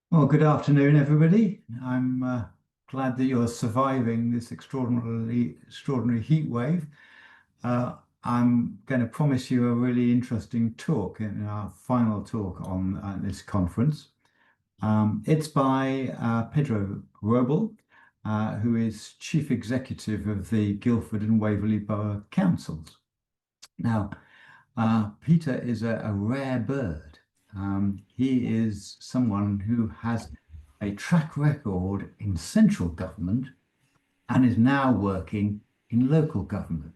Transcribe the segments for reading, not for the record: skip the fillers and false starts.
Well, good afternoon, everybody. I'm glad that you're surviving this extraordinary heat wave. Uh, I'm going to promise you a really interesting talk in our final talk on this conference. It's by Pedro Wrobel, who is Chief Executive of the Guildford and Waverley Borough Councils. Now, Peter is a rare bird. He is someone who has a track record in central government and is now working in local government.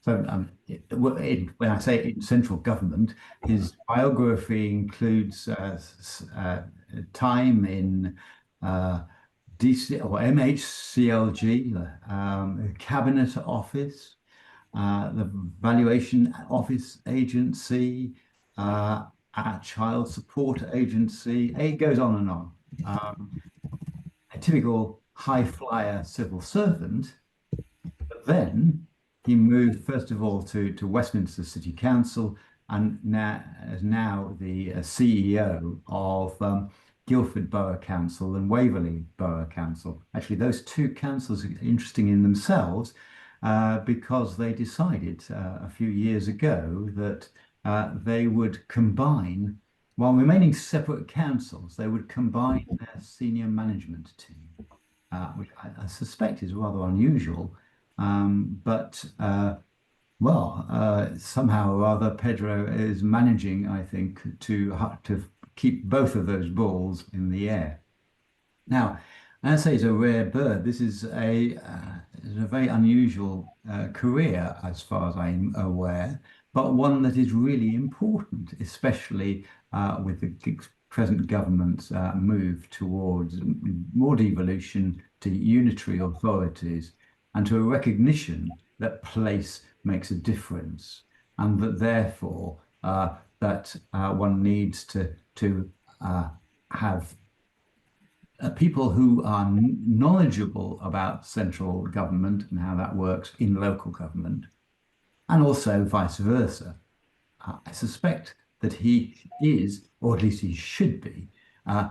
So, when I say in central government, his biography includes time in DC or MHCLG, Cabinet Office, the Valuation Office Agency, a Child Support Agency. It goes on and on. A typical high flyer civil servant, but then he moved first of all to Westminster City Council and now the CEO of Guildford Borough Council and Waverley Borough Council. Actually, those two councils are interesting in themselves because they decided a few years ago that they would combine, while remaining separate councils, they would combine their senior management team, which I suspect is rather unusual. But somehow or other, Pedro is managing, I think, to keep both of those balls in the air. Now, as I say, it's a rare bird. This is a very unusual career, as far as I'm aware, but one that is really important, especially with the present government's move towards more devolution to unitary authorities and to a recognition that place makes a difference, and that therefore that one needs to have people who are knowledgeable about central government and how that works in local government, and also vice versa. I suspect that he is, or at least he should be, a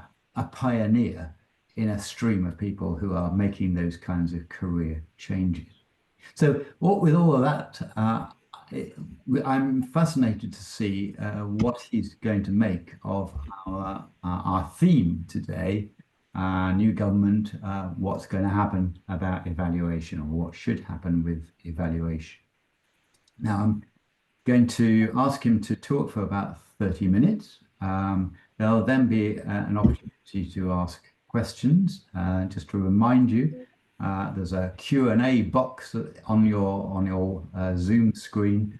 pioneer in a stream of people who are making those kinds of career changes. So, with all of that, I'm fascinated to see what he's going to make of our theme today, new government, what's going to happen about evaluation, or what should happen with evaluation. Now, I'm going to ask him to talk for about 30 minutes. There'll then be an opportunity to ask questions. Just to remind you, there's a Q&A box on your Zoom screen.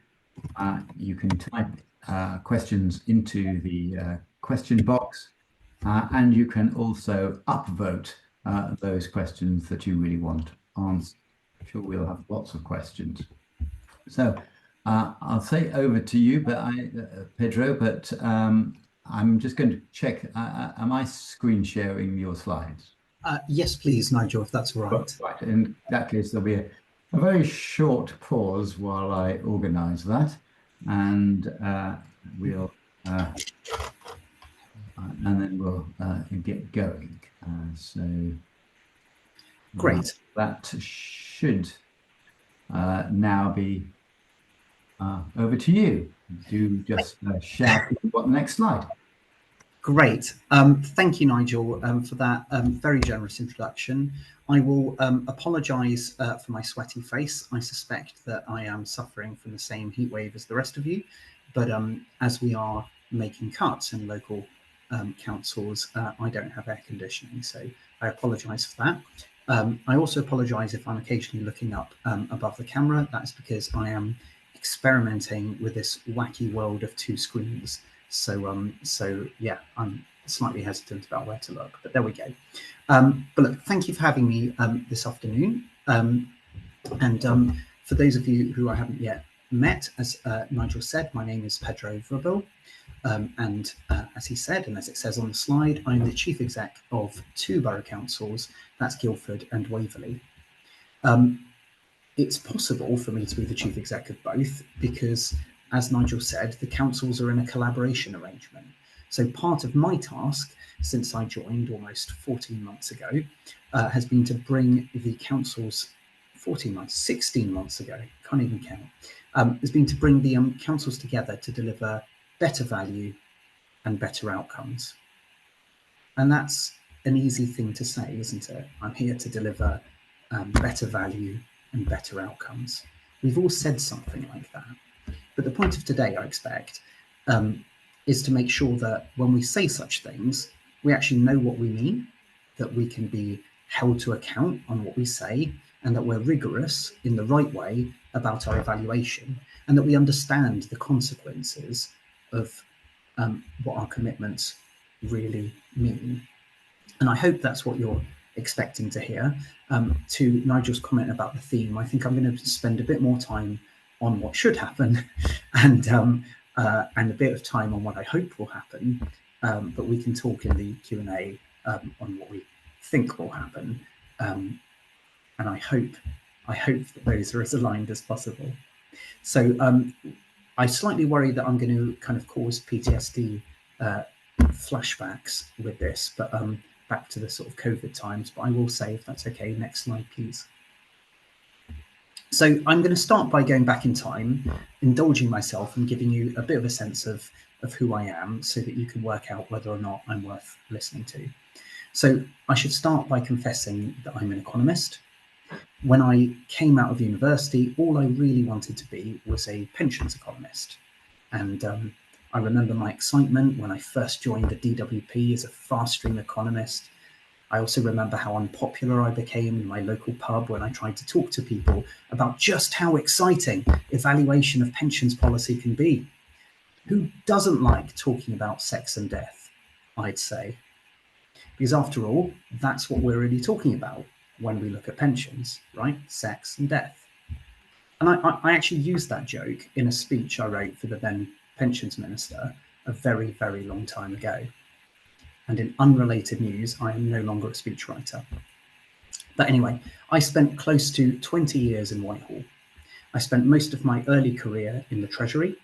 You can type questions into the question box, and you can also upvote those questions that you really want answered. I'm sure we'll have lots of questions. So I'll say over to you, Pedro, but I'm just going to check. Am I screen sharing your slides? Yes, please, Nigel, if that's all right. Right. In that case, there'll be a very short pause while I organize that, and then we'll get going. So Great. That should now be over to you. Do just shout what next slide. Great. Thank you, Nigel, for that very generous introduction. I will apologise for my sweaty face. I suspect that I am suffering from the same heat wave as the rest of you, but as we are making cuts in local councils, I don't have air conditioning, so I apologise for that. I also apologise if I'm occasionally looking up above the camera. That's because I am experimenting with this wacky world of two screens. So yeah, I'm slightly hesitant about where to look, but there we go. But look, thank you for having me this afternoon. For those of you who I haven't yet met, as Nigel said, my name is Pedro Wrobel. As he said, and as it says on the slide, I'm the chief exec of two borough councils, that's Guildford and Waverley. It's possible for me to be the chief exec of both because, as Nigel said, the councils are in a collaboration arrangement. So part of my task since I joined almost 14 months ago has been to bring the council's 16 months ago, can't even count, has been to bring the councils together to deliver better value and better outcomes. And that's an easy thing to say, isn't it? I'm here to deliver better value and better outcomes. We've all said something like that. But the point of today, I expect, is to make sure that when we say such things, we actually know what we mean, that we can be held to account on what we say, and that we're rigorous in the right way about our evaluation, and that we understand the consequences of what our commitments really mean. And I hope that's what you're expecting to hear. To Nigel's comment about the theme, I think I'm going to spend a bit more time on what should happen and a bit of time on what I hope will happen, but we can talk in the Q&A on what we think will happen. And I hope that those are as aligned as possible. So I slightly worry that I'm going to kind of cause PTSD flashbacks with this, but back to the sort of COVID times, but I will say, if that's okay, next slide, please. So I'm going to start by going back in time, indulging myself and giving you a bit of a sense of who I am so that you can work out whether or not I'm worth listening to. So I should start by confessing that I'm an economist. When I came out of university, all I really wanted to be was a pensions economist. And I remember my excitement when I first joined the DWP as a fast stream economist. I also remember how unpopular I became in my local pub when I tried to talk to people about just how exciting evaluation of pensions policy can be. Who doesn't like talking about sex and death, I'd say? Because after all, that's what we're really talking about when we look at pensions, right? Sex and death. And I actually used that joke in a speech I wrote for the then pensions minister a very, very long time ago. And in unrelated news, I am no longer a speechwriter. But anyway, I spent close to 20 years in Whitehall. I spent most of my early career in the Treasury,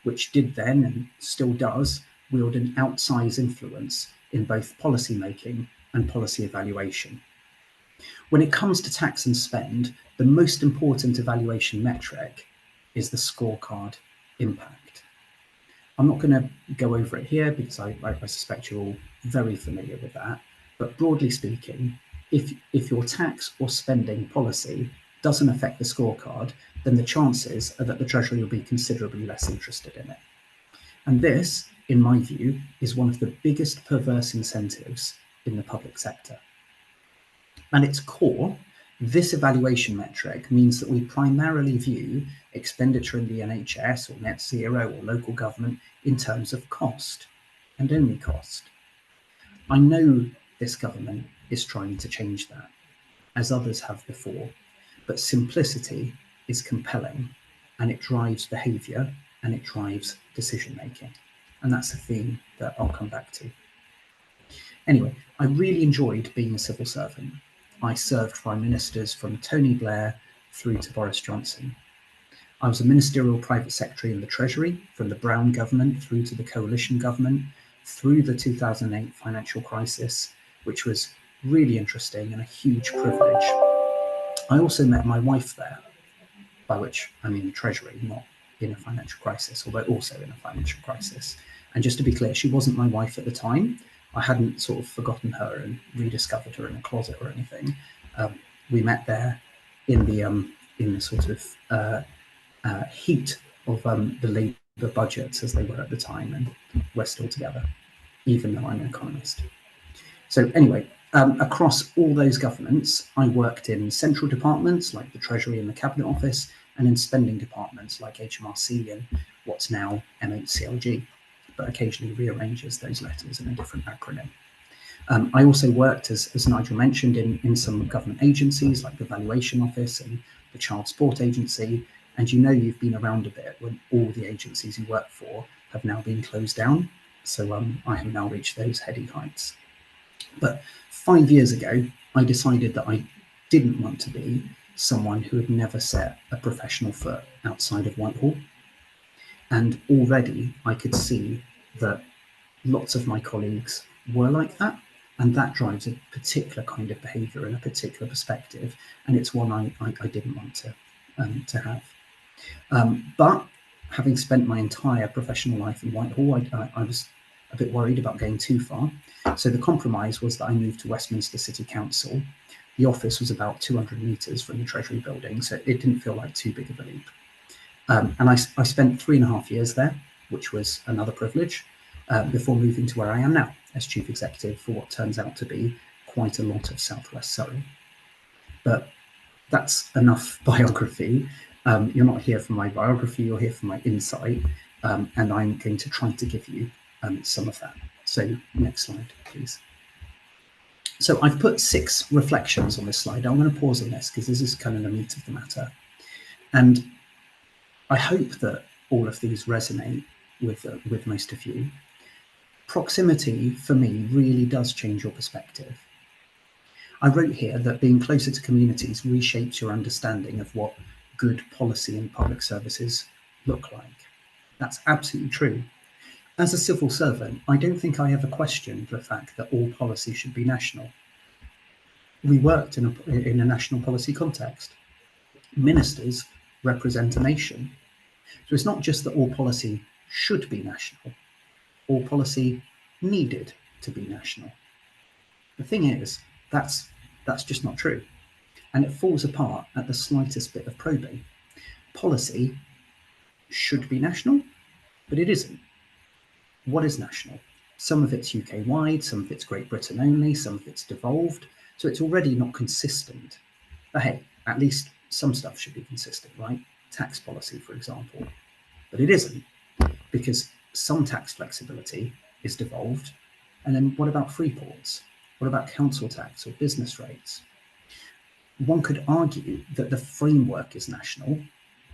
which did then and still does wield an outsized influence in both policy making and policy evaluation. When it comes to tax and spend, the most important evaluation metric is the scorecard impact. I'm not going to go over it here because I suspect you're all very familiar with that. But broadly speaking, if your tax or spending policy doesn't affect the scorecard, then the chances are that the Treasury will be considerably less interested in it. And this, in my view, is one of the biggest perverse incentives in the public sector. At its core, this evaluation metric means that we primarily view expenditure in the NHS or net zero or local government in terms of cost and only cost. I know this government is trying to change that, as others have before, but simplicity is compelling and it drives behaviour and it drives decision making. And that's a theme that I'll come back to. Anyway, I really enjoyed being a civil servant. I served Prime Ministers from Tony Blair through to Boris Johnson. I was a ministerial private secretary in the Treasury from the Brown government through to the coalition government, through the 2008 financial crisis, which was really interesting and a huge privilege. I also met my wife there, by which I mean the Treasury, not in a financial crisis, although also in a financial crisis. And just to be clear, she wasn't my wife at the time. I hadn't sort of forgotten her and rediscovered her in a closet or anything. We met there in the sort of heat of the Labour budgets as they were at the time, and we're still together, even though I'm an economist. So anyway, across all those governments, I worked in central departments like the Treasury and the Cabinet Office, and in spending departments like HMRC and what's now MHCLG, but occasionally rearranges those letters in a different acronym. I also worked, as Nigel mentioned, in some government agencies like the Valuation Office and the Child Support Agency. And you know you've been around a bit when all the agencies you work for have now been closed down. So I have now reached those heady heights. But 5 years ago, I decided that I didn't want to be someone who had never set a professional foot outside of Whitehall. And already I could see that lots of my colleagues were like that, and that drives a particular kind of behaviour and a particular perspective, and it's one I didn't want to have. But having spent my entire professional life in Whitehall, I was a bit worried about going too far. So the compromise was that I moved to Westminster City Council. The office was about 200 metres from the Treasury building, so it didn't feel like too big of a leap. And I spent 3.5 years there, which was another privilege, before moving to where I am now as Chief Executive for what turns out to be quite a lot of South West Surrey. But that's enough biography. You're not here for my biography, you're here for my insight, and I'm going to try to give you some of that. So next slide, please. So I've put 6 reflections on this slide. I'm going to pause on this because this is kind of the meat of the matter. And I hope that all of these resonate with most of you. Proximity, for me, really does change your perspective. I wrote here that being closer to communities reshapes your understanding of what good policy and public services look like. That's absolutely true. As a civil servant, I don't think I ever questioned the fact that all policy should be national. We worked in a national policy context. Ministers represent a nation. So it's not just that all policy should be national, all policy needed to be national. The thing is, that's just not true. And it falls apart at the slightest bit of probing. Policy should be national, but it isn't. What is national? Some of it's UK-wide, some of it's Great Britain only, some of it's devolved, so it's already not consistent. But hey, at least some stuff should be consistent, right? Tax policy, for example. But it isn't, because some tax flexibility is devolved. And then what about free ports? What about council tax or business rates? One could argue that the framework is national,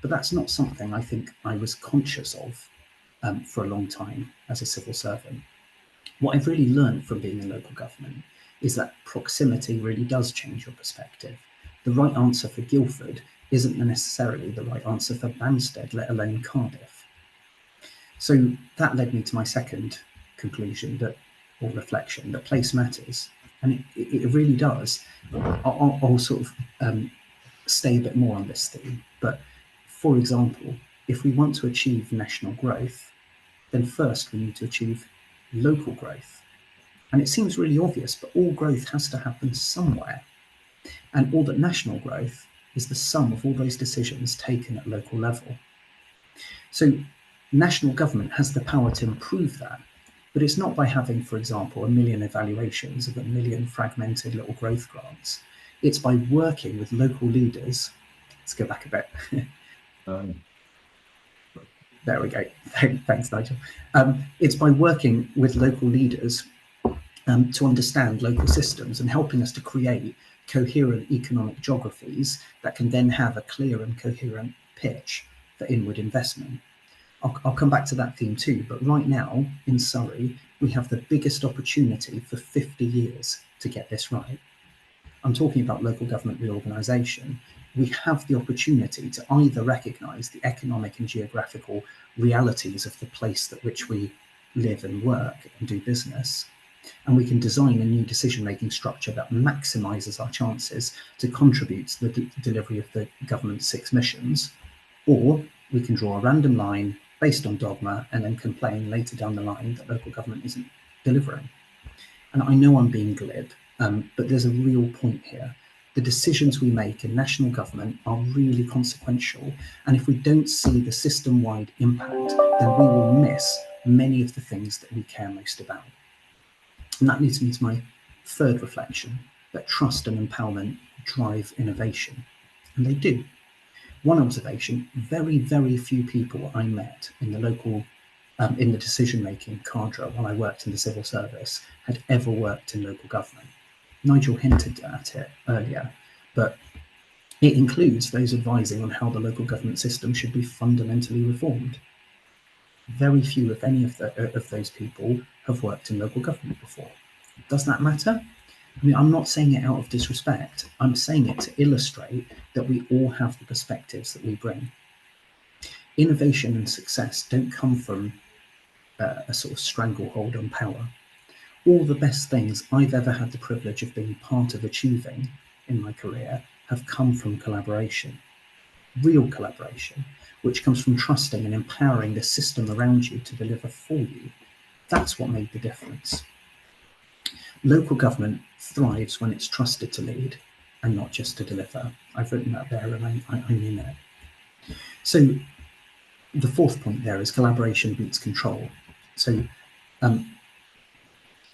but that's not something I think I was conscious of for a long time as a civil servant. What I've really learned from being in local government is that proximity really does change your perspective. The right answer for Guildford isn't necessarily the right answer for Banstead, let alone Cardiff. So that led me to my second conclusion, or reflection, that place matters. And it really does. I'll sort of stay a bit more on this theme. But for example, if we want to achieve national growth, then first we need to achieve local growth. And it seems really obvious, but all growth has to happen somewhere. And all that national growth is the sum of all those decisions taken at local level. So national government has the power to improve that, but it's not by having, for example, 1 million evaluations of 1 million fragmented little growth grants. It's by working with local leaders. Let's go back a bit. There we go. Thanks, Nigel. It's by working with local leaders to understand local systems and helping us to create coherent economic geographies that can then have a clear and coherent pitch for inward investment. I'll come back to that theme too, but right now in Surrey, we have the biggest opportunity for 50 years to get this right. I'm talking about local government reorganisation. We have the opportunity to either recognise the economic and geographical realities of the place at which we live and work and do business, and we can design a new decision-making structure that maximises our chances to contribute to the delivery of the government's 6 missions, or we can draw a random line based on dogma and then complain later down the line that local government isn't delivering. And I know I'm being glib, but there's a real point here. The decisions we make in national government are really consequential, and if we don't see the system-wide impact, then we will miss many of the things that we care most about. And that leads me to my third reflection, that trust and empowerment drive innovation. And they do. One observation, very, very few people I met in the local, in the decision-making cadre while I worked in the civil service had ever worked in local government. Nigel hinted at it earlier, but it includes those advising on how the local government system should be fundamentally reformed. Very few, if any, of those people have worked in local government before. Does that matter? I mean, I'm not saying it out of disrespect. I'm saying it to illustrate that we all have the perspectives that we bring. Innovation and success don't come from a sort of stranglehold on power. All the best things I've ever had the privilege of being part of achieving in my career have come from collaboration, real collaboration, which comes from trusting and empowering the system around you to deliver for you. That's what made the difference. Local government thrives when it's trusted to lead and not just to deliver. I've written that there, and I mean it. So the fourth point there is collaboration beats control. So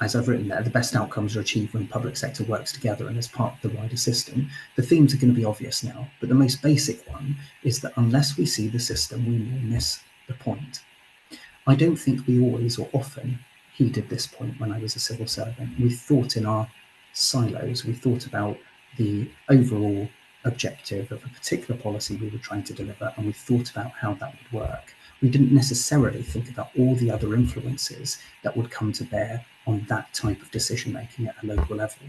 as I've written there, the best outcomes are achieved when public sector works together and as part of the wider system. The themes are going to be obvious now, but the most basic one is that unless we see the system, we may miss the point. I don't think we always or often heeded this point when I was a civil servant. We thought in our silos, we thought about the overall objective of a particular policy we were trying to deliver, and we thought about how that would work. We didn't necessarily think about all the other influences that would come to bear on that type of decision making at a local level.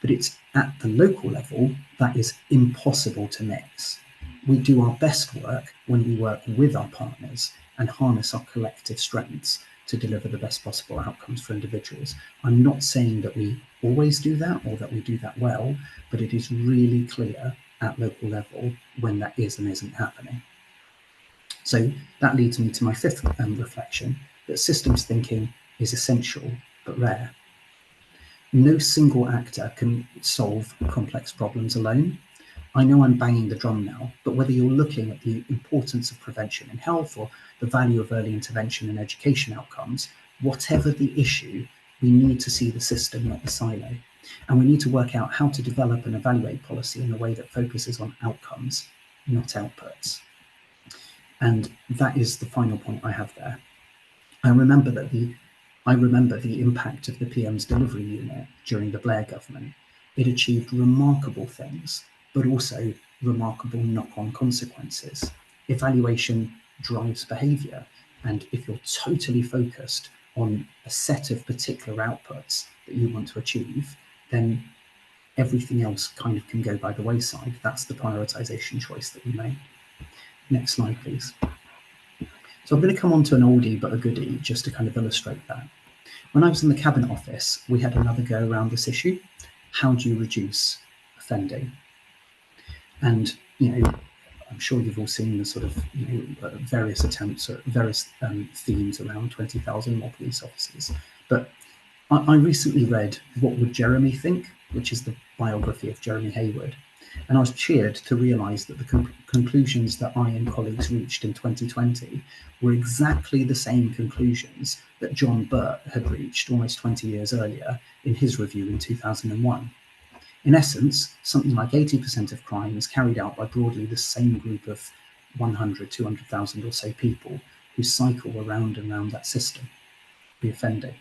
But it's at the local level that is impossible to mix. We do our best work when we work with our partners and harness our collective strengths to deliver the best possible outcomes for individuals. I'm not saying that we always do that or that we do that well, but it is really clear at local level when that is and isn't happening. So that leads me to my fifth reflection, that systems thinking is essential but rare. No single actor can solve complex problems alone. I know I'm banging the drum now, but whether you're looking at the importance of prevention in health or the value of early intervention in education outcomes, whatever the issue, we need to see the system, not the silo. And we need to work out how to develop and evaluate policy in a way that focuses on outcomes, not outputs. And that is the final point I have there. I remember the impact of the PM's delivery unit during the Blair government. It achieved remarkable things, but also remarkable knock-on consequences. Evaluation drives behaviour, and if you're totally focused on a set of particular outputs that you want to achieve, then everything else kind of can go by the wayside. That's the prioritisation choice that we make. Next slide, please. So I'm going to come on to an oldie but a goodie just to kind of illustrate that. When I was in the Cabinet Office, we had another go around this issue. How do you reduce offending? And, I'm sure you've all seen the sort of, various attempts at various themes around 20,000 more police officers. But I recently read What Would Jeremy Think?, which is the biography of Jeremy Hayward. And I was cheered to realise that the conclusions that I and colleagues reached in 2020 were exactly the same conclusions that John Burt had reached almost 20 years earlier in his review in 2001. In essence, something like 80% of crime is carried out by broadly the same group of 100, 200,000 or so people who cycle around and around that system, the offending.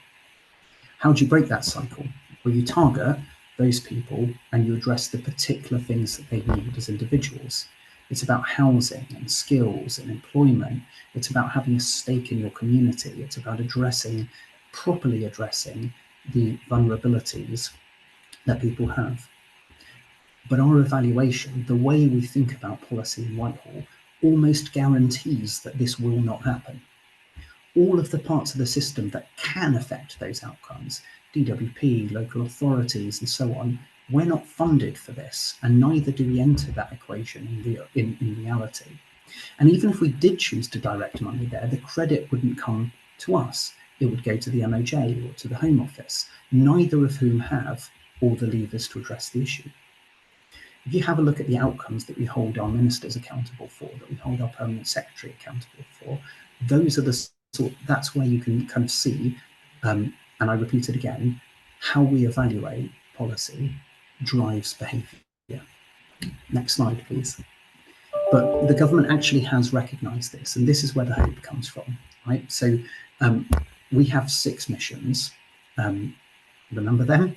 How do you break that cycle? Well, you target those people and you address the particular things that they need as individuals. It's about housing and skills and employment. It's about having a stake in your community. It's about properly addressing the vulnerabilities that people have. But our evaluation, the way we think about policy in Whitehall, almost guarantees that this will not happen. All of the parts of the system that can affect those outcomes, DWP, local authorities, and so on, we're not funded for this, and neither do we enter that equation in reality. And even if we did choose to direct money there, the credit wouldn't come to us. It would go to the MOJ or to the Home Office, neither of whom have all the levers to address the issue. If you have a look at the outcomes that we hold our ministers accountable for, that we hold our permanent secretary accountable for, those are that's where you can kind of see, and I repeat it again, how we evaluate policy drives behaviour. Next slide, please. But the government actually has recognised this, and this is where the hope comes from, right? So we have 6 missions, remember them?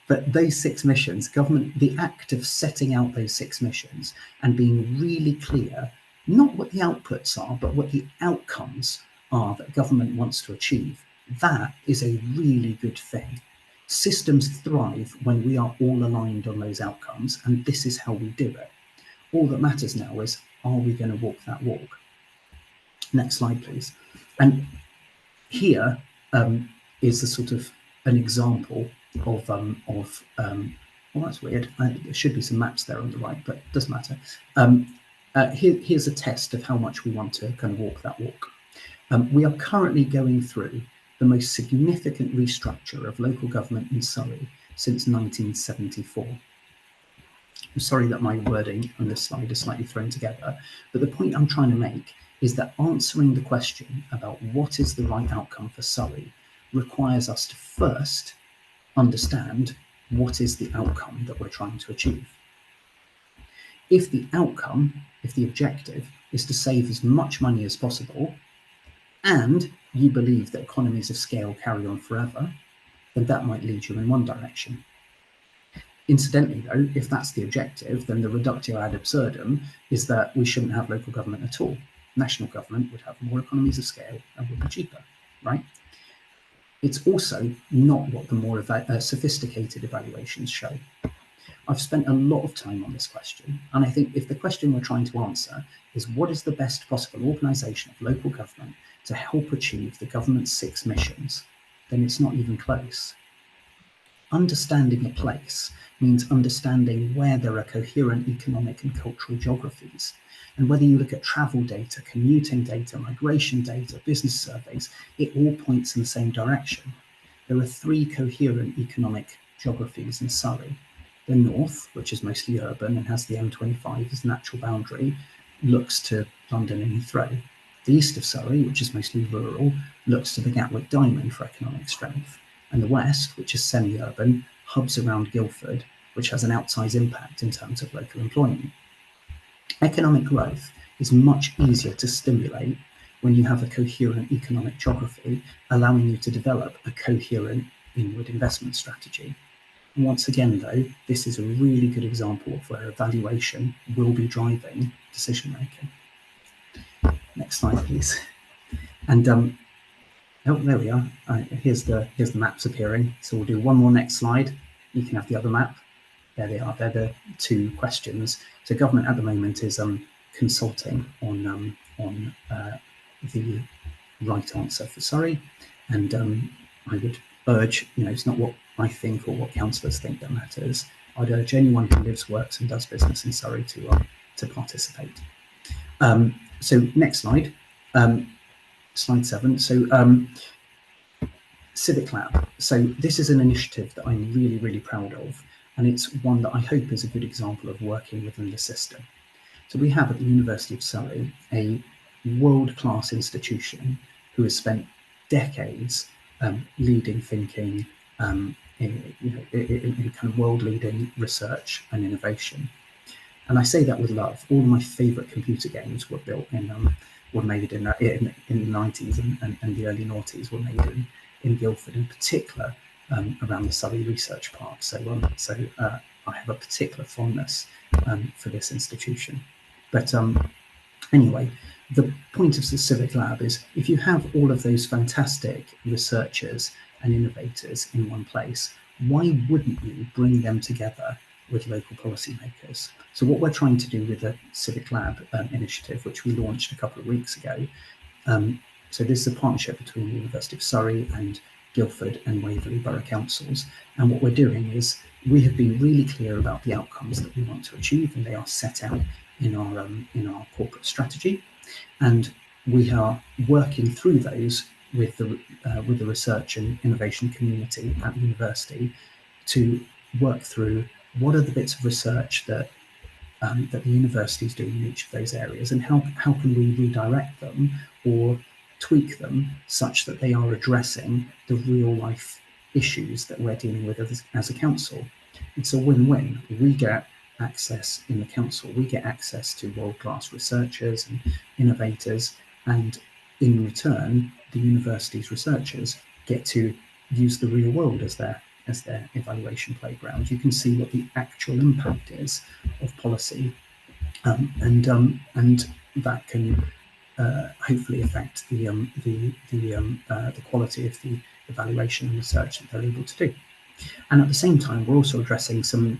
But those 6 missions, the act of setting out those 6 missions and being really clear, not what the outputs are, but what the outcomes are that government wants to achieve, that is a really good thing. Systems thrive when we are all aligned on those outcomes, and this is how we do it. All that matters now is, are we going to walk that walk? Next slide, please. And here is a sort of an example of well, that's weird. There should be some maps there on the right, but it doesn't matter. Here's a test of how much we want to kind of walk that walk. We are currently going through the most significant restructure of local government in Surrey since 1974. I'm sorry that my wording on this slide is slightly thrown together, but the point I'm trying to make is that answering the question about what is the right outcome for Surrey requires us to first understand what is the outcome that we're trying to achieve. If the outcome, if the objective is to save as much money as possible, and you believe that economies of scale carry on forever, then that might lead you in one direction. Incidentally, though, if that's the objective, then the reductio ad absurdum is that we shouldn't have local government at all. National government would have more economies of scale and would be cheaper, right? It's also not what the more sophisticated evaluations show. I've spent a lot of time on this question, and I think if the question we're trying to answer is what is the best possible organisation of local government to help achieve the government's 6 missions, then it's not even close. Understanding a place means understanding where there are coherent economic and cultural geographies. And whether you look at travel data, commuting data, migration data, business surveys, it all points in the same direction. There are 3 coherent economic geographies in Surrey. The north, which is mostly urban and has the M25 as natural boundary, looks to London and Heathrow. The east of Surrey, which is mostly rural, looks to the Gatwick Diamond for economic strength. And the west, which is semi-urban, hubs around Guildford, which has an outsized impact in terms of local employment. Economic growth is much easier to stimulate when you have a coherent economic geography, allowing you to develop a coherent inward investment strategy. And once again, though, this is a really good example of where evaluation will be driving decision making. Next slide, please. And oh, there we are. Here's the maps appearing. So we'll do one more next slide. You can have the other map. There they are. They're the 2 questions. So government at the moment is consulting on the right answer for Surrey, and I would urge, it's not what I think or what councillors think that matters. I'd urge anyone who lives, works, and does business in Surrey to participate. So next slide, slide 7. So Civic Lab. So this is an initiative that I'm really, really proud of, and it's one that I hope is a good example of working within the system. So we have at the University of Surrey a world-class institution who has spent decades leading thinking in kind of world-leading research and innovation. And I say that with love. All of my favourite computer games were built were made in the 90s and the early noughties were made in Guildford, in particular around the Surrey Research Park. So I have a particular fondness for this institution. But anyway, the point of the Civic Lab is if you have all of those fantastic researchers and innovators in one place, why wouldn't you bring them together with local policymakers? So what we're trying to do with the Civic Lab initiative, which we launched a couple of weeks ago, so this is a partnership between the University of Surrey and Guildford and Waverley Borough Councils. And what we're doing is we have been really clear about the outcomes that we want to achieve, and they are set out in our corporate strategy. And we are working through those with the research and innovation community at the university to work through what are the bits of research that the university is doing in each of those areas, and how can we redirect them or tweak them such that they are addressing the real life issues that we're dealing with as a council. It's a win-win. We get access in the council, we get access to world-class researchers and innovators, and in return, the university's researchers get to use the real world as their evaluation playground. You can see what the actual impact is of policy, and that can hopefully affect the quality of the evaluation and research that they're able to do. And at the same time, we're also addressing some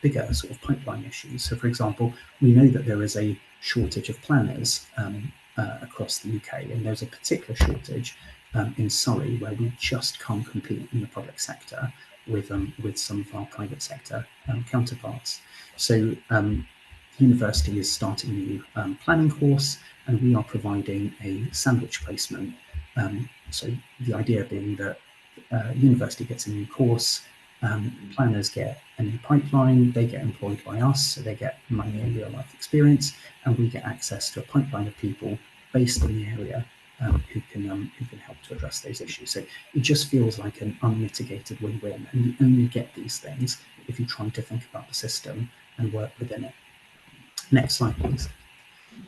bigger sort of pipeline issues. So, for example, we know that there is a shortage of planners across the UK, and there's a particular shortage in Surrey, where we just can't compete in the public sector with some of our private sector counterparts. So the university is starting a new planning course, and we are providing a sandwich placement. So the idea being that university gets a new course, planners get a new pipeline, they get employed by us, so they get money and real life experience, and we get access to a pipeline of people based in the area who can help to address those issues. So it just feels like an unmitigated win-win, and you only get these things if you try to think about the system and work within it. Next slide, please.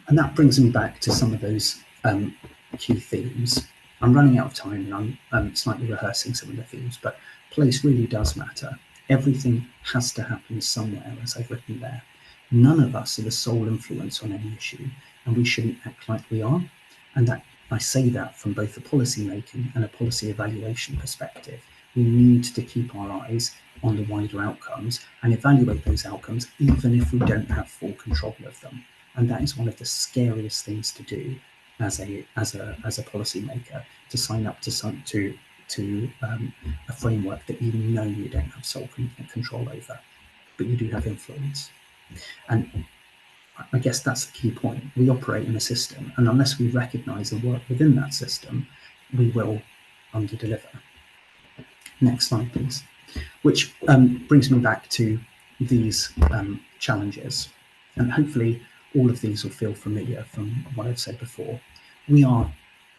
And that brings me back to some of those key themes. I'm running out of time, and I'm slightly rehearsing some of the themes, but place really does matter. Everything has to happen somewhere, as I've written there. None of us are the sole influence on any issue, and we shouldn't act like we are. And that I say that from both a policy making and a policy evaluation perspective. We need to keep our eyes on the wider outcomes and evaluate those outcomes, even if we don't have full control of them. And that is one of the scariest things to do as a policymaker, to sign up to a framework that you know you don't have sole control over, but you do have influence. And I guess that's the key point. We operate in a system, and unless we recognise and work within that system, we will underdeliver. Next slide, please. Which brings me back to these challenges, and hopefully all of these will feel familiar from what I've said before. We are,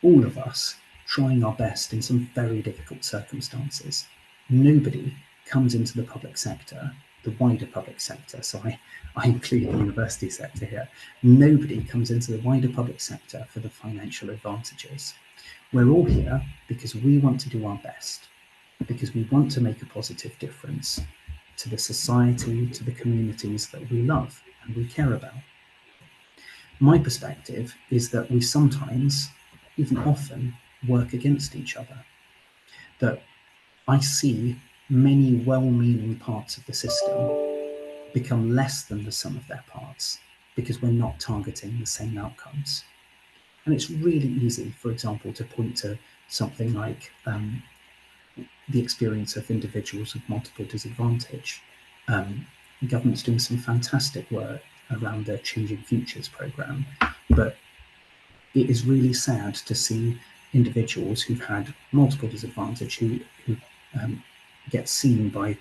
all of us, trying our best in some very difficult circumstances. Nobody comes into the public sector, the wider public sector, so I include the university sector here. Nobody comes into the wider public sector for the financial advantages. We're all here because we want to do our best, because we want to make a positive difference to the society, to the communities that we love and we care about. My perspective is that we sometimes, even often, work against each other. That I see many well-meaning parts of the system become less than the sum of their parts because we're not targeting the same outcomes. And it's really easy, for example, to point to something like the experience of individuals with multiple disadvantage. Government's doing some fantastic work around their Changing Futures programme, but it is really sad to see individuals who've had multiple disadvantage who get seen by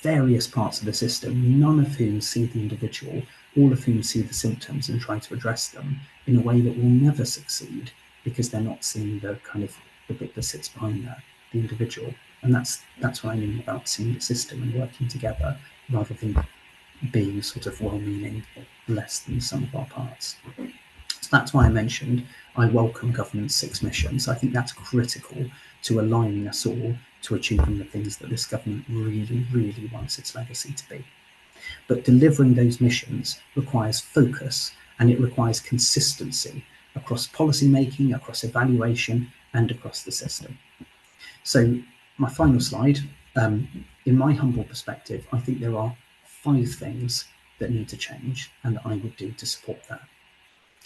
various parts of the system, none of whom see the individual, all of whom see the symptoms and try to address them in a way that will never succeed because they're not seeing the kind of the bit that sits behind that, the individual. And that's what I mean about seeing the system and working together rather than being sort of well-meaning less than the sum of our parts. So that's why I mentioned I welcome government's 6 missions. I think that's critical to aligning us all to achieving the things that this government really, really wants its legacy to be. But delivering those missions requires focus, and it requires consistency across policy making, across evaluation, and across the system. So my final slide, in my humble perspective, I think there are 5 things that need to change and that I would do to support that.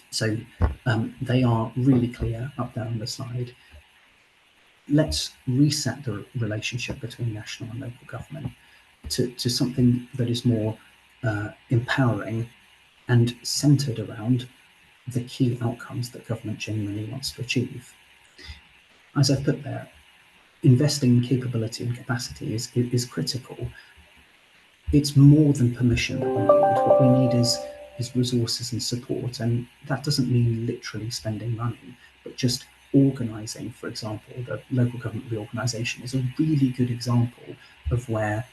So they are really clear up there on the slide. Let's reset the relationship between national and local government to something that is more empowering and centred around the key outcomes that government genuinely wants to achieve. As I've put there, investing in capability and capacity is critical. It's more than permission that we need. What we need is resources and support, and that doesn't mean literally spending money, but just organising. For example, the local government reorganisation is a really good example of where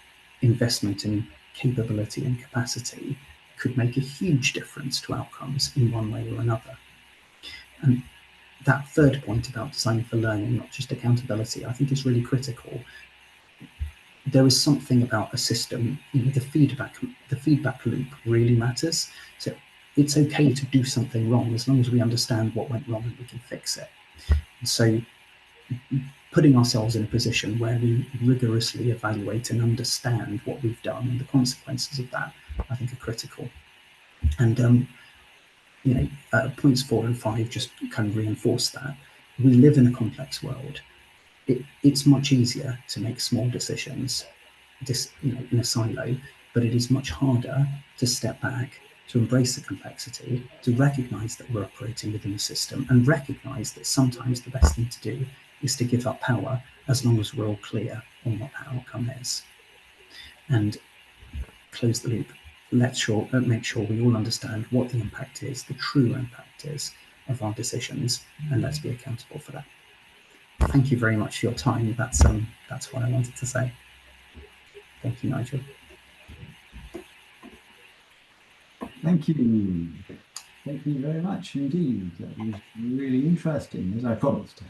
investment in capability and capacity could make a huge difference to outcomes in one way or another. And that third point about designing for learning, not just accountability, I think is really critical. There is something about a system, the feedback loop really matters. So it's okay to do something wrong as long as we understand what went wrong and we can fix it. And so putting ourselves in a position where we rigorously evaluate and understand what we've done and the consequences of that, I think are critical. And points 4 and 5 just kind of reinforce that. We live in a complex world. it's much easier to make small decisions, in a silo, but it is much harder to step back, to embrace the complexity, to recognise that we're operating within a system, and recognise that sometimes the best thing to do is to give up power as long as we're all clear on what that outcome is. And close the loop. Let's make sure we all understand what the impact is, the true impact is of our decisions, and let's be accountable for that. Thank you very much for your time. That's what I wanted to say. Thank you, Nigel. Thank you. Thank you very much indeed. That was really interesting, as I promised.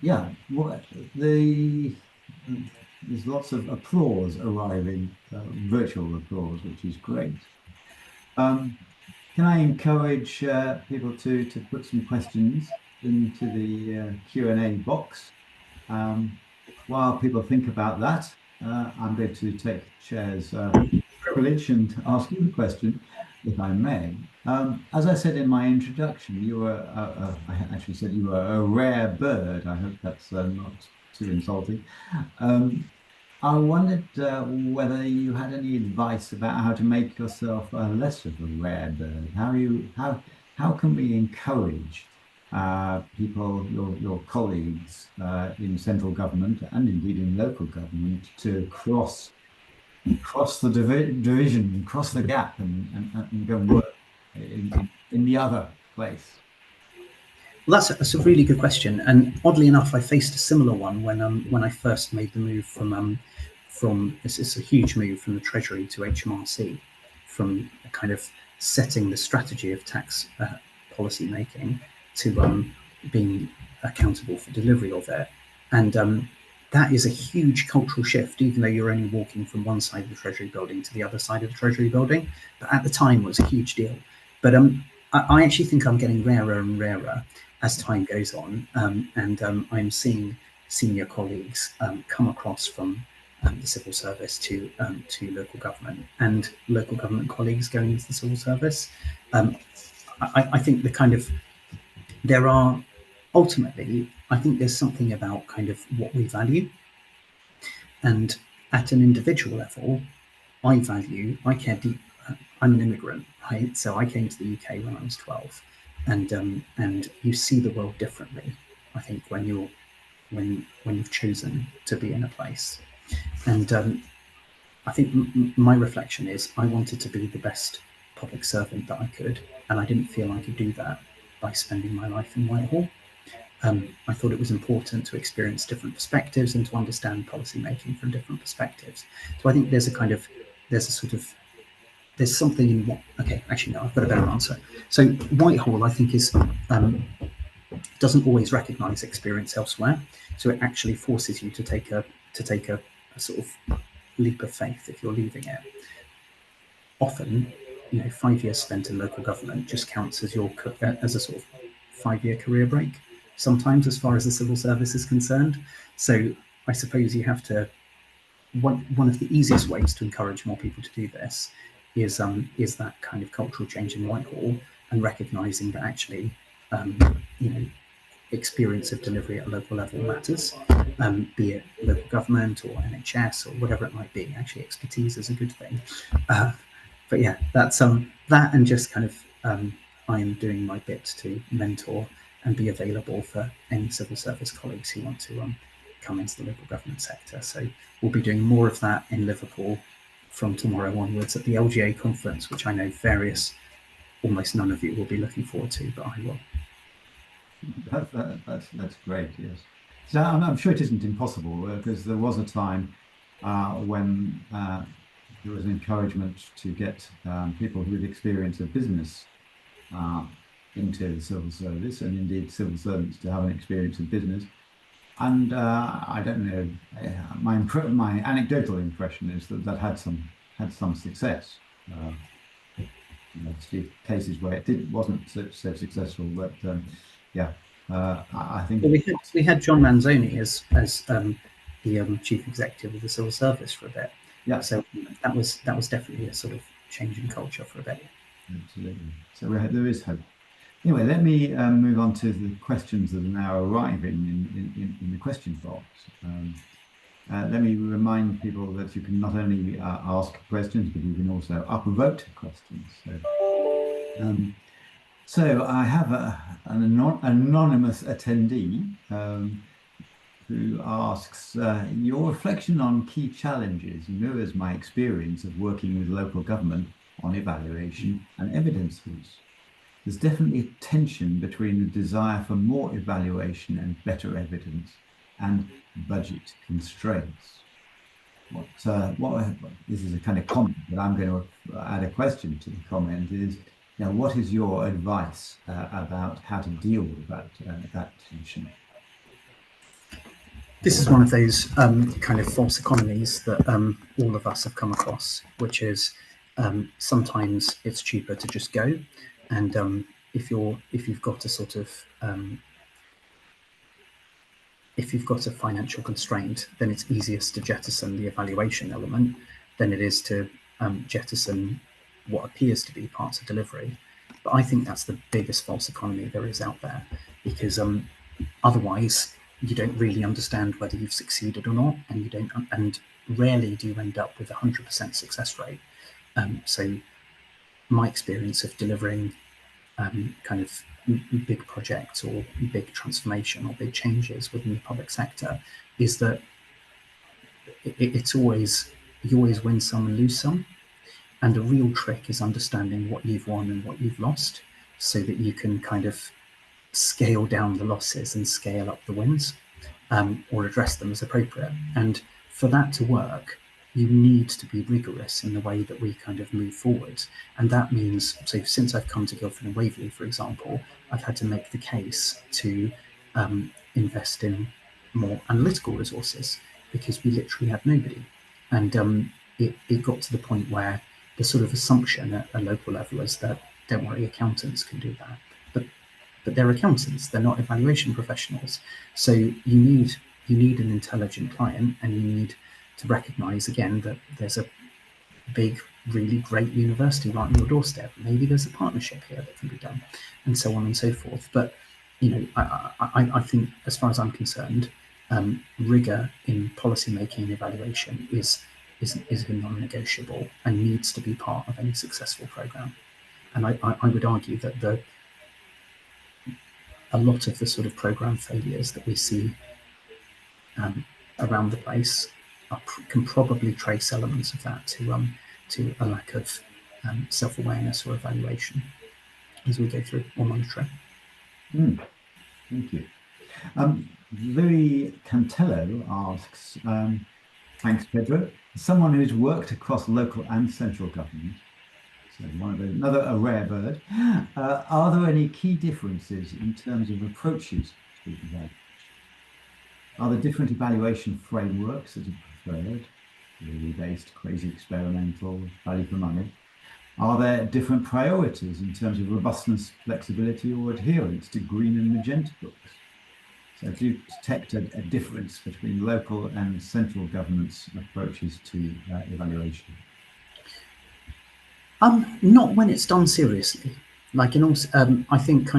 Yeah, there's lots of applause arriving, virtual applause, which is great. Can I encourage people to put some questions into the Q&A box? While people think about that, I'm going to take Chair's privilege and ask you a question, if I may. As I said in my introduction, I actually said you were a rare bird. I hope that's not too insulting. I wondered whether you had any advice about how to make yourself less of a rare bird. How can we encourage people, your colleagues in central government and indeed in local government to cross the division, cross the gap, and go and work in the other place? Well, that's a really good question, and oddly enough, I faced a similar one when I first made the move from it's a huge move from the Treasury to HMRC, from kind of setting the strategy of tax policy making to being accountable for delivery of it, and that is a huge cultural shift, even though you're only walking from one side of the Treasury building to the other side of the Treasury building. But at the time, it was a huge deal. But I actually think I'm getting rarer and rarer as time goes on, and I'm seeing senior colleagues come across from the civil service to local government, and local government colleagues going into the civil service. I think there are ultimately, I think there's something about kind of what we value, and at an individual level, I care deep. I'm an immigrant, right? So I came to the UK when I was 12, and you see the world differently, I think, when you've chosen to be in a place. And I think my reflection is I wanted to be the best public servant that I could, and I didn't feel I could do that by spending my life in Whitehall. I thought it was important to experience different perspectives and to understand policy making from different perspectives. So I think there's something in what. Okay, actually no, I've got a better answer. So Whitehall, I think, doesn't always recognise experience elsewhere. So it actually forces you to take a sort of leap of faith if you're leaving it. Often, 5 years spent in local government just counts as a sort of 5-year career break. Sometimes, as far as the civil service is concerned. So I suppose you have to. One of the easiest ways to encourage more people to do this is that kind of cultural change in Whitehall, and recognising that actually, experience of delivery at a local level matters, be it local government or NHS or whatever it might be. Actually, expertise is a good thing. But yeah, that's that, and just kind of I am doing my bit to mentor and be available for any civil service colleagues who want to come into the local government sector. So we'll be doing more of that in Liverpool from tomorrow onwards at the LGA conference, which I know almost none of you will be looking forward to, but I will. That's great, yes. So I'm sure it isn't impossible, because there was a time when there was an encouragement to get people with experience of business into the civil service, and indeed civil servants to have an experience of business. And I don't know, my anecdotal impression is that had some success. Obviously, cases where it wasn't so successful, but yeah, I think we had John Manzoni as the chief executive of the civil service for a bit. Yeah. So that was definitely a sort of change in culture for a bit. Absolutely. So there is hope. Anyway, let me move on to the questions that are now arriving in the question box. Let me remind people that you can not only ask questions, but you can also upvote questions. So I have an anonymous attendee who asks, your reflection on key challenges mirrors my experience of working with local government on evaluation and evidence use. There's definitely a tension between the desire for more evaluation and better evidence and budget constraints. This is a kind of comment, but I'm going to add a question to the comment is, what is your advice about how to deal with that tension? This is one of those kind of false economies that all of us have come across, which is sometimes it's cheaper to just go, and if you've got a sort of if you've got a financial constraint, then it's easiest to jettison the evaluation element than it is to jettison what appears to be parts of delivery. But I think that's the biggest false economy there is out there, because otherwise you don't really understand whether you've succeeded or not, and rarely do you end up with 100% success rate. So my experience of delivering kind of big projects or big transformation or big changes within the public sector is that it's always, you always win some and lose some. And the real trick is understanding what you've won and what you've lost, so that you can kind of scale down the losses and scale up the wins, or address them as appropriate. And for that to work, you need to be rigorous in the way that we kind of move forward. And that means, so since I've come to Guildford and Waverley, for example, I've had to make the case to invest in more analytical resources, because we literally had nobody. And it got to the point where the sort of assumption at a local level is that, don't worry, accountants can do that. But they're accountants, they're not evaluation professionals. So you need an intelligent client, and you need to recognise, again, that there's a big, really great university right on your doorstep. Maybe there's a partnership here that can be done, and so on and so forth. But I think, as far as I'm concerned, rigour in policy making and evaluation is a non-negotiable and needs to be part of any successful programme. And I would argue that a lot of the sort of programme failures that we see around the place can probably trace elements of that to a lack of self-awareness or evaluation as we go through or monitoring. Thank you. Louis Cantello asks, thanks, Pedro. As someone who's worked across local and central government, so another rare bird, are there any key differences in terms of approaches to evaluation? Are there different evaluation frameworks that are preferred, theory-based, quasi-experimental, value for money? Are there different priorities in terms of robustness, flexibility, or adherence to green and magenta books? So do you detect a difference between local and central government's approaches to evaluation? Not when it's done seriously. Like I think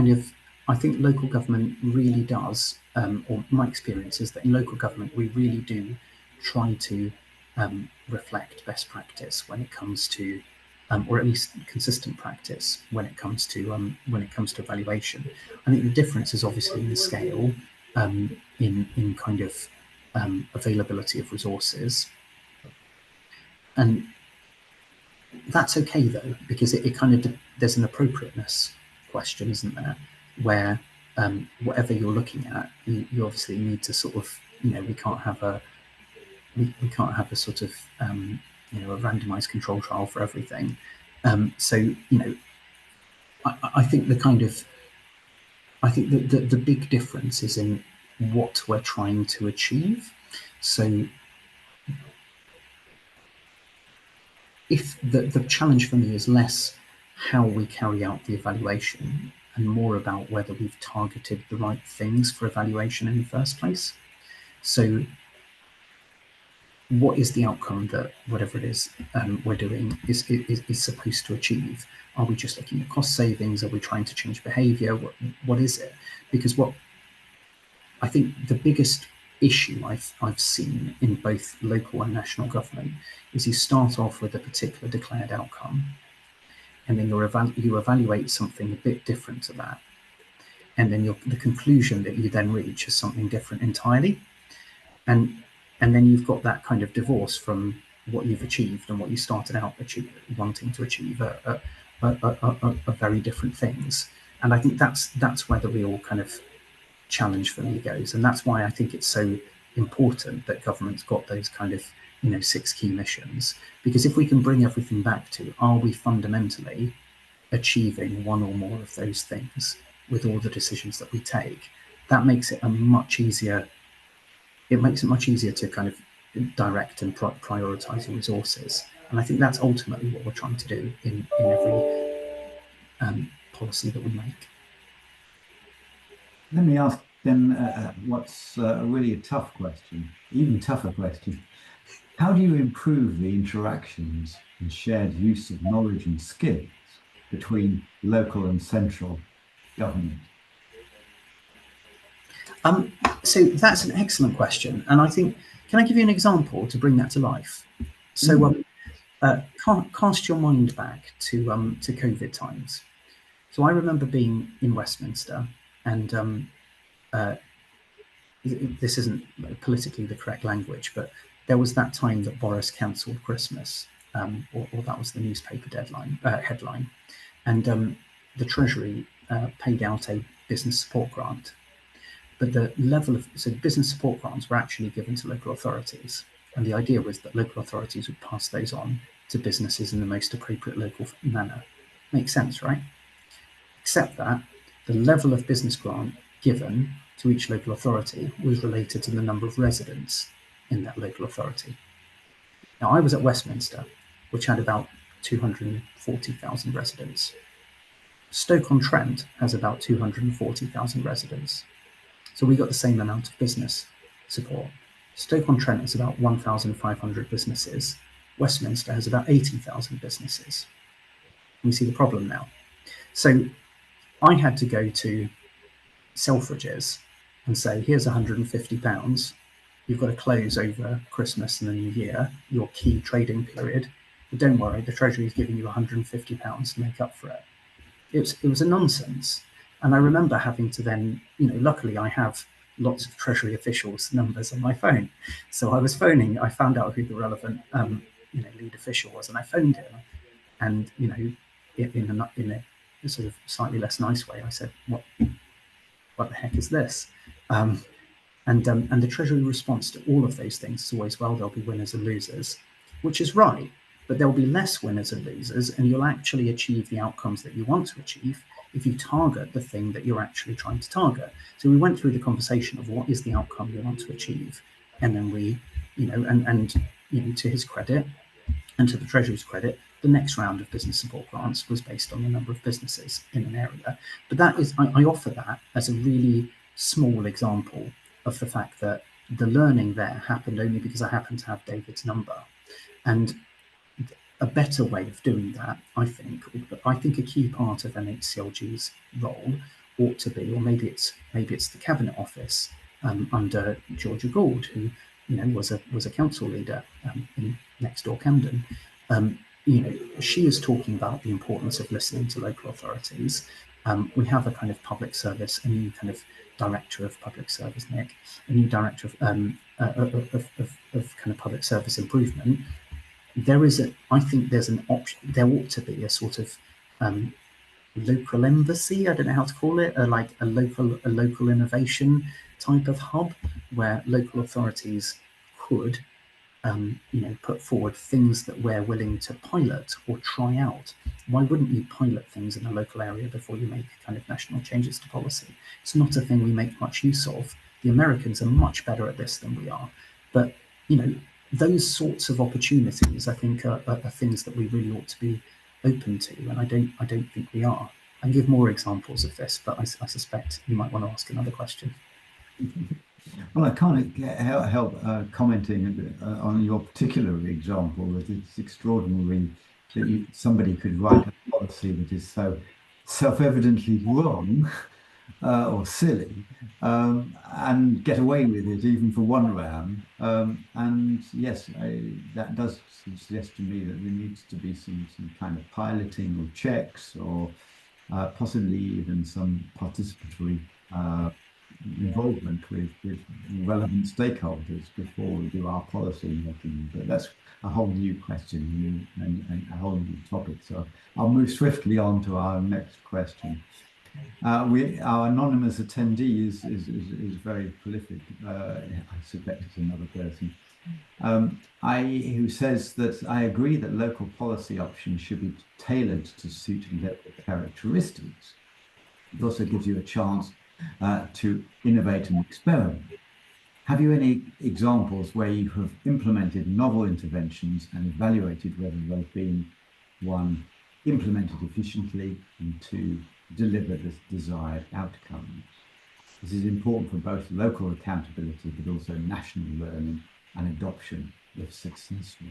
local government really does, or my experience is that in local government we really do try to reflect best practice when it comes to, or at least consistent practice when it comes to evaluation. I think the difference is obviously in the scale, in kind of availability of resources, and that's okay though, because it kind of, there's an appropriateness question, isn't there, where whatever you're looking at, you obviously need to sort of, we can't have a sort of a randomized control trial for everything. So I think the big difference is in what we're trying to achieve. So if the challenge for me is less how we carry out the evaluation and more about whether we've targeted the right things for evaluation in the first place. So what is the outcome that whatever it is we're doing is supposed to achieve? Are we just looking at cost savings? Are we trying to change behaviour? What is it? Because what I think the biggest issue I've seen in both local and national government is you start off with a particular declared outcome, and then you evaluate something a bit different to that, and then the conclusion that you then reach is something different entirely, and then you've got that kind of divorce from what you've achieved and what you started out wanting to achieve are very different things. And I think that's where the real kind of challenge for me goes, and that's why I think it's so important that government's got those kind of 6 key missions, because if we can bring everything back to, are we fundamentally achieving one or more of those things with all the decisions that we take, that makes it much easier to kind of direct and prioritize your resources. And I think that's ultimately what we're trying to do in every policy that we make. Let me ask then what's really a tough question, even tougher question. How do you improve the interactions and shared use of knowledge and skills between local and central government? So that's an excellent question. And I think, can I give you an example to bring that to life? So cast your mind back to COVID times. So I remember being in Westminster, and this isn't politically the correct language, but there was that time that Boris cancelled Christmas, or that was the newspaper headline, and the Treasury paid out a business support grant. But the level of business support grants were actually given to local authorities, and the idea was that local authorities would pass those on to businesses in the most appropriate local manner. Makes sense, right? Except that the level of business grant given to each local authority was related to the number of residents in that local authority. Now, I was at Westminster, which had about 240,000 residents. Stoke-on-Trent has about 240,000 residents. So we got the same amount of business support. Stoke-on-Trent has about 1,500 businesses. Westminster has about 80,000 businesses. We see the problem now. So I had to go to Selfridges and say, here's £150. You've got to close over Christmas and the New Year, your key trading period. But don't worry, the Treasury is giving you £150 to make up for it. It was a nonsense. And I remember having to then, luckily I have lots of Treasury officials' numbers on my phone. So I was phoning, I found out who the relevant, lead official was, and I phoned him. And, in a sort of slightly less nice way, I said, what the heck is this? And the Treasury response to all of those things is always, well, there'll be winners and losers, which is right, but there'll be less winners and losers, and you'll actually achieve the outcomes that you want to achieve if you target the thing that you're actually trying to target. So we went through the conversation of what is the outcome you want to achieve, and then we, to his credit and to the Treasury's credit, the next round of business support grants was based on the number of businesses in an area. But that is, I offer that as a really small example of the fact that the learning there happened only because I happened to have David's number. And a better way of doing that, I think a key part of NHCLG's role ought to be, or maybe it's the Cabinet Office under Georgia Gould, who was a council leader in next door Camden. She is talking about the importance of listening to local authorities. We have a kind of public service, a new kind of director of public service, Nick, a new director of kind of public service improvement. I think there's an option. There ought to be a sort of local embassy. I don't know how to call it, like a local innovation type of hub where local authorities could, put forward things that we're willing to pilot or try out. Why wouldn't you pilot things in a local area before you make kind of national changes to policy? It's not a thing we make much use of. The Americans are much better at this than we are. But, those sorts of opportunities, I think, are things that we really ought to be open to, and I don't think we are. I can give more examples of this, but I suspect you might want to ask another question. Well, I can't help commenting on your particular example that it's extraordinary that somebody could write a policy that is so self-evidently wrong or silly and get away with it even for one round. And yes, that does suggest to me that there needs to be some kind of piloting or checks or possibly even some participatory involvement with relevant stakeholders before we do our policy making. But that's a whole new question and a whole new topic. So I'll move swiftly on to our next question. Our anonymous attendee is very prolific. I suspect it's another person. Who says that I agree that local policy options should be tailored to suit local characteristics. It also gives you a chance to innovate and experiment. Have you any examples where you have implemented novel interventions and evaluated whether they've been, one, implemented efficiently, and two, deliver the desired outcomes? This is important for both local accountability but also national learning and adoption if successful.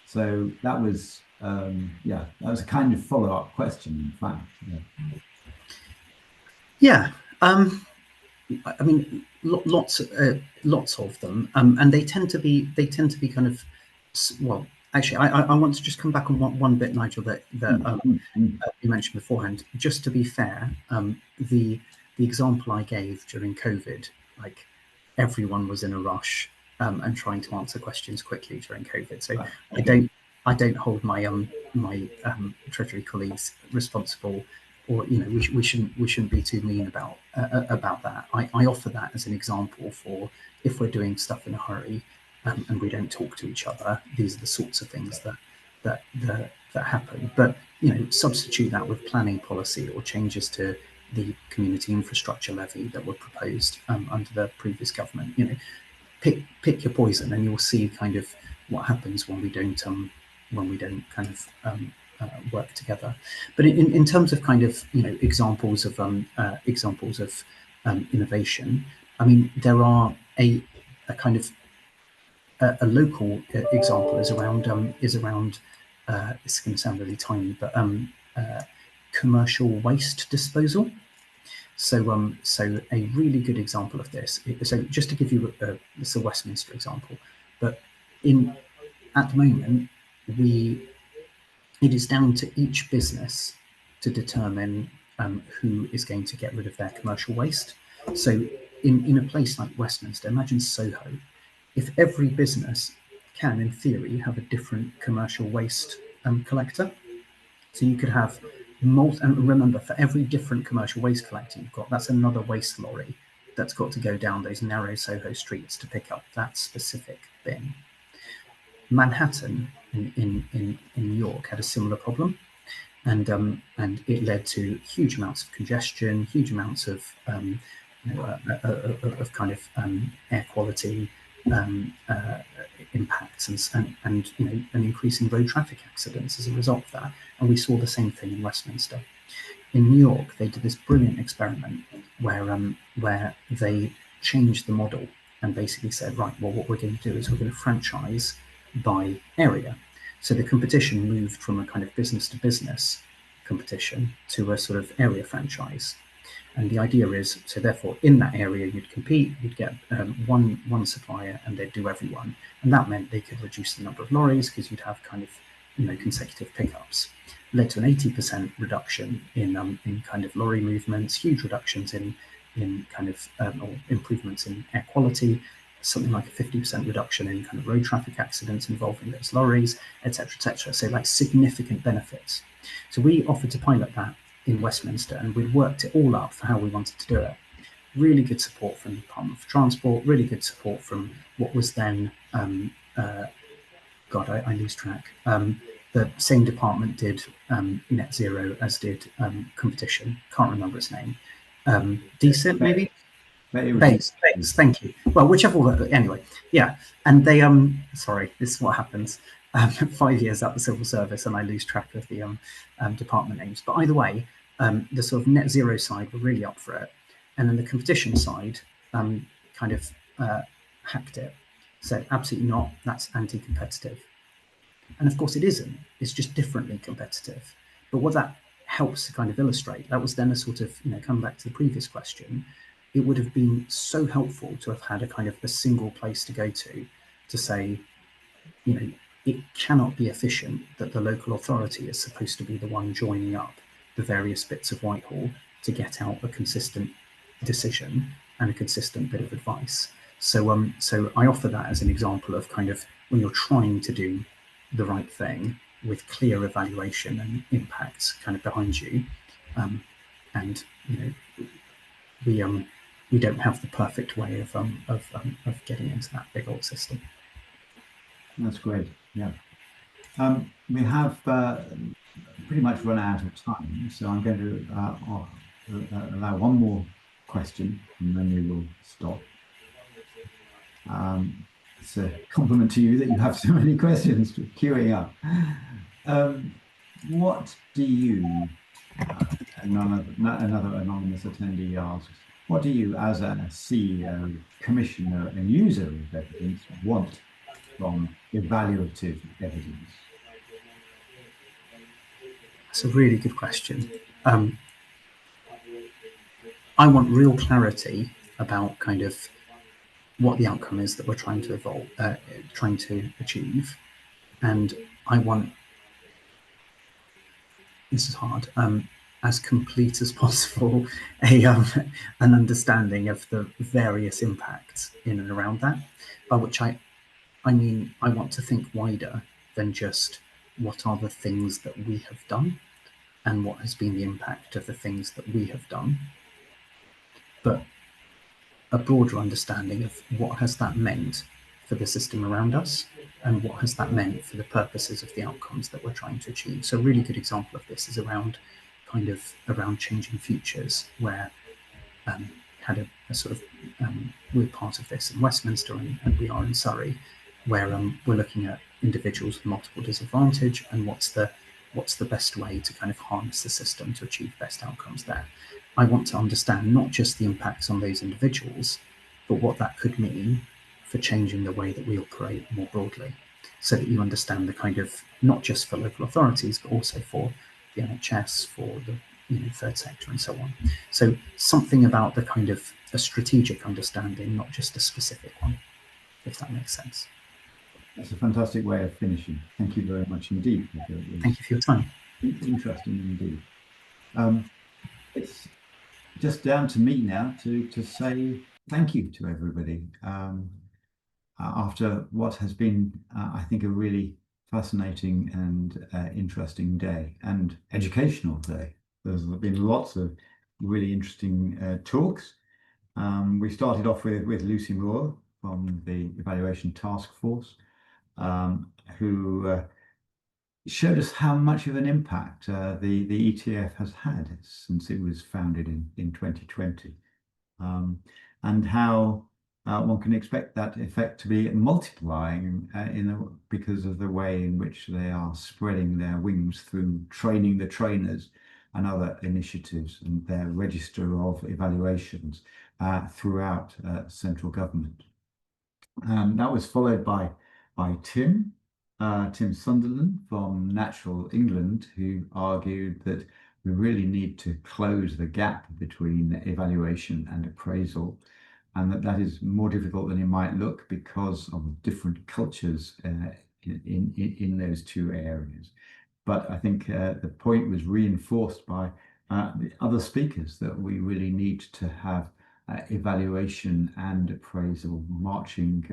So that was, that was a kind of follow-up question, in fact. Yeah. I mean, lots of them, and they tend to be kind of, well, actually, I want to just come back on one bit, Nigel, that you mentioned beforehand. Just to be fair, the example I gave during COVID, like everyone was in a rush and trying to answer questions quickly during COVID. So I don't hold my my Treasury colleagues responsible, or we shouldn't be too mean about that. I offer that as an example for if we're doing stuff in a hurry and we don't talk to each other. These are the sorts of things that happen. But substitute that with planning policy or changes to the community infrastructure levy that were proposed under the previous government. Pick your poison, and you'll see kind of what happens when we don't kind of work together. But in terms of kind of examples of innovation, I mean, there are a kind of a local example is around it's going to sound really tiny, but commercial waste disposal. So a really good example of this. So just to give you this is a Westminster example, but at the moment it is down to each business to determine who is going to get rid of their commercial waste. So in a place like Westminster, imagine Soho, if every business can, in theory, have a different commercial waste collector. So you could have and remember, for every different commercial waste collector you've got, that's another waste lorry that's got to go down those narrow Soho streets to pick up that specific bin. Manhattan in New York had a similar problem, and it led to huge amounts of congestion, huge amounts of kind of air quality impacts, and an increase in road traffic accidents as a result of that. And we saw the same thing in Westminster. In New York, they did this brilliant experiment where they changed the model and basically said, right, well, what we're going to do is we're going to franchise by area. So the competition moved from a kind of business to business competition to a sort of area franchise. And the idea is, so therefore in that area you'd compete, you'd get one supplier and they'd do everyone. And that meant they could reduce the number of lorries because you'd have kind of consecutive pickups. Led to an 80% reduction in kind of lorry movements, huge reductions in kind of or improvements in air quality, something like a 50% reduction in kind of road traffic accidents involving those lorries, etc., etc. So like significant benefits. So we offered to pilot that in Westminster, and we'd worked it all up for how we wanted to do it. Really good support from the Department for Transport, really good support from what was then, I lose track. The same department did net zero as did competition. Can't remember its name. DSIP maybe? Base, thank you. Well, whichever one, anyway, yeah. And they, sorry, this is what happens. 5 years at the civil service and I lose track of the department names. But either way, the sort of net zero side were really up for it. And then the competition side kind of hacked it, said absolutely not, that's anti-competitive. And of course it isn't, it's just differently competitive. But what that helps to kind of illustrate, that was then a sort of, coming back to the previous question, it would have been so helpful to have had a kind of a single place to go to say, it cannot be efficient that the local authority is supposed to be the one joining up the various bits of Whitehall to get out a consistent decision and a consistent bit of advice. So I offer that as an example of kind of when you're trying to do the right thing with clear evaluation and impacts kind of behind you, and we don't have the perfect way of getting into that big old system. That's great. Yeah. We have pretty much run out of time, so I'm going to allow one more question and then we will stop. It's a compliment to you that you have so many questions queuing up. What do you, another anonymous attendee asks, what do you as a CEO, commissioner and user of evidence want from evaluative evidence? That's a really good question. I want real clarity about kind of what the outcome is that we're trying to achieve, and I want, this is hard, as complete as possible an understanding of the various impacts in and around that, by which I mean I want to think wider than just what are the things that we have done and what has been the impact of the things that we have done, but a broader understanding of what has that meant for the system around us and what has that meant for the purposes of the outcomes that we're trying to achieve. So a really good example of this is around changing futures, where had a sort of we're part of this in Westminster and we are in Surrey, where we're looking at individuals with multiple disadvantage and what's the best way to kind of harness the system to achieve best outcomes there. I want to understand not just the impacts on those individuals, but what that could mean for changing the way that we operate more broadly, so that you understand the kind of, not just for local authorities, but also for the NHS, for the third sector and so on. So something about the kind of a strategic understanding, not just a specific one, if that makes sense. That's a fantastic way of finishing. Thank you very much indeed. Thank you for your time. Interesting indeed. It's just down to me now to say thank you to everybody. After what has been, I think, a really fascinating and interesting day and educational day. There's been lots of really interesting talks. We started off with Lucy Moore from the Evaluation Task Force, who showed us how much of an impact the ETF has had since it was founded in 2020, and how one can expect that effect to be multiplying because of the way in which they are spreading their wings through training the trainers and other initiatives and their register of evaluations throughout central government. That was followed by Tim Sunderland from Natural England, who argued that we really need to close the gap between evaluation and appraisal, and that is more difficult than it might look because of different cultures in those two areas. But I think the point was reinforced by the other speakers that we really need to have evaluation and appraisal marching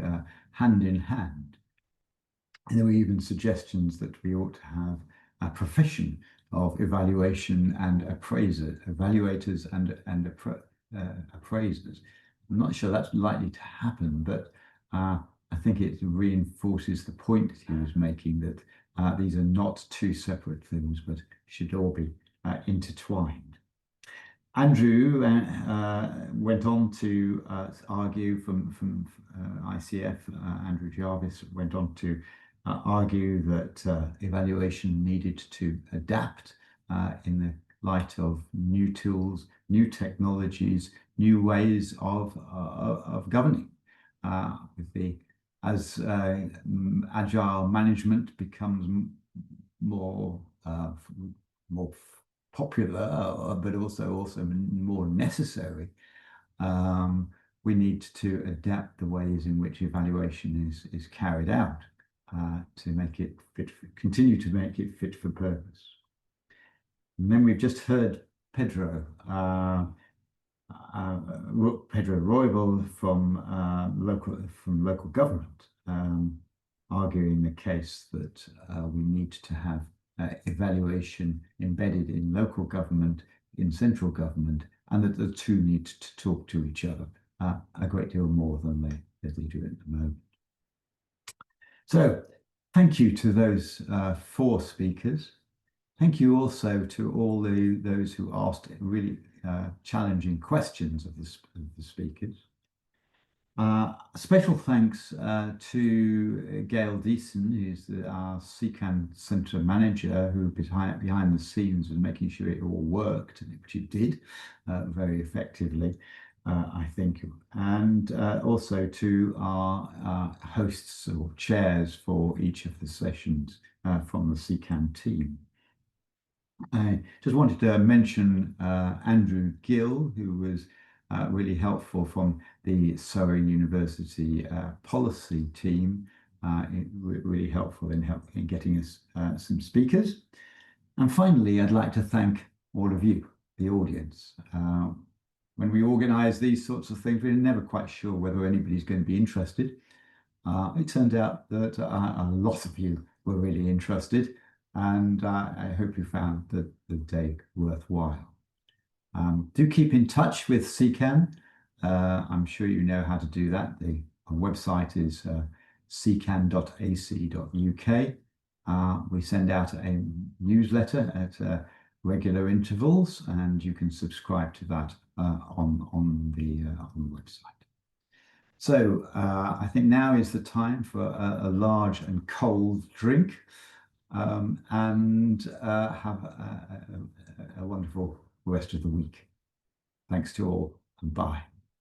hand in hand. And there were even suggestions that we ought to have a profession of evaluation and evaluators and appraisers. I'm not sure that's likely to happen, but I think it reinforces the point that he was making, that these are not two separate things, but should all be intertwined. Andrew went on to argue from ICF, Andrew Jarvis went on to argue that evaluation needed to adapt in the light of new tools, new technologies, new ways of governing. As agile management becomes more more popular, but also more necessary, we need to adapt the ways in which evaluation is carried out to make it continue to make it fit for purpose. And then we've just heard Pedro Wrobel from local government, arguing the case that we need to have evaluation embedded in local government, in central government, and that the two need to talk to each other a great deal more than they do at the moment. So, thank you to those 4 speakers. Thank you also to all those who asked really challenging questions of the speakers. Special thanks to Gail Deason, who's our CECAN Centre Manager, who behind the scenes was making sure it all worked, which it did very effectively, I think. And also to our hosts or chairs for each of the sessions from the CECAN team. I just wanted to mention Andrew Gill, who was really helpful from the Surrey University policy team, really helpful in getting us some speakers. And finally, I'd like to thank all of you, the audience. When we organise these sorts of things, we're never quite sure whether anybody's going to be interested. It turned out that a lot of you were really interested, and I hope you found the day worthwhile. Do keep in touch with CECAN. I'm sure you know how to do that. Our website is cecan.ac.uk. We send out a newsletter at regular intervals, and you can subscribe to that on the website. So I think now is the time for a large and cold drink, and have a wonderful rest of the week. Thanks to all, and bye.